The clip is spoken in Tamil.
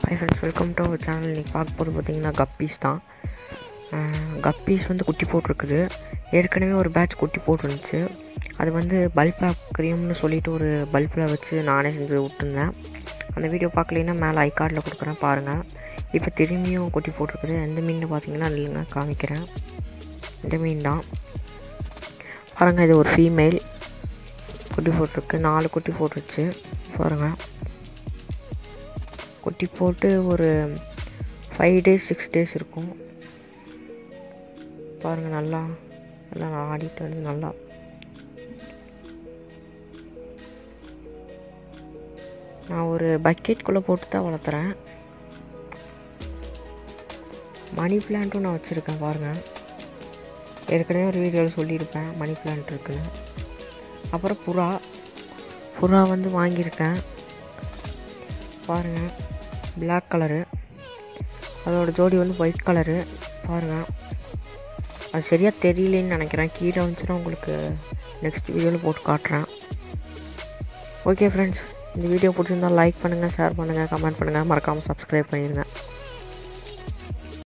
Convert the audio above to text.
Hi friends, welcome to our channel. இன்றைக்கி பார்க்க போகிறது பார்த்திங்கன்னா கப்பீஸ் தான். கப்பீஸ் வந்து குட்டி போட்டிருக்குது. ஏற்கனவே ஒரு பேட்ச் குட்டி போட்டுருந்துச்சு. அது வந்து பல்ப் க்ரீம்னு சொல்லிவிட்டு ஒரு பல்பில் வச்சு நானே செஞ்சு விட்டுருந்தேன். அந்த வீடியோ பார்க்கலைன்னா மேலே ஐ கார்டில் கொடுக்குறேன் பாருங்கள். இப்போ திரும்பியும் குட்டி போட்டிருக்குது. எந்த மீன் பார்த்திங்கன்னா இல்லைங்க காமிக்கிறேன். இந்த மீன் தான் பாருங்கள். இது ஒரு ஃபீமேல் குட்டி போட்டிருக்கு. 4 குட்டி போட்டுருச்சு பாருங்கள். குட்டி போட்டு ஒரு 5 days 6 days இருக்கும் பாருங்கள். நல்லா ஆடிட்டு வருது. நல்லா நான் ஒரு பக்கெட்குள்ளே போட்டு தான் வளர்த்துறேன். மணி பிளான்ட்டும் நான் வச்சுருக்கேன் பாருங்கள். ஏற்கனவே ஒரு வீடியோவில் சொல்லியிருப்பேன் மணி பிளான்ட் இருக்குன்னு. அப்புறம் புறா வந்து வாங்கியிருக்கேன் பாருங்கள். பிளாக் கலரு, அதோட ஜோடி வந்து ஒயிட் கலரு பாருங்கள். அது சரியாக தெரியலேன்னு நினைக்கிறேன். கீழே வந்துச்சுன்னா உங்களுக்கு நெக்ஸ்ட் வீடியோவில் போட்டு காட்டுறேன். ஓகே ஃப்ரெண்ட்ஸ், இந்த வீடியோ பிடிச்சிருந்தால் லைக் பண்ணுங்கள், ஷேர் பண்ணுங்கள், கமெண்ட் பண்ணுங்கள், மறக்காமல் சப்ஸ்கிரைப் பண்ணிடுங்க.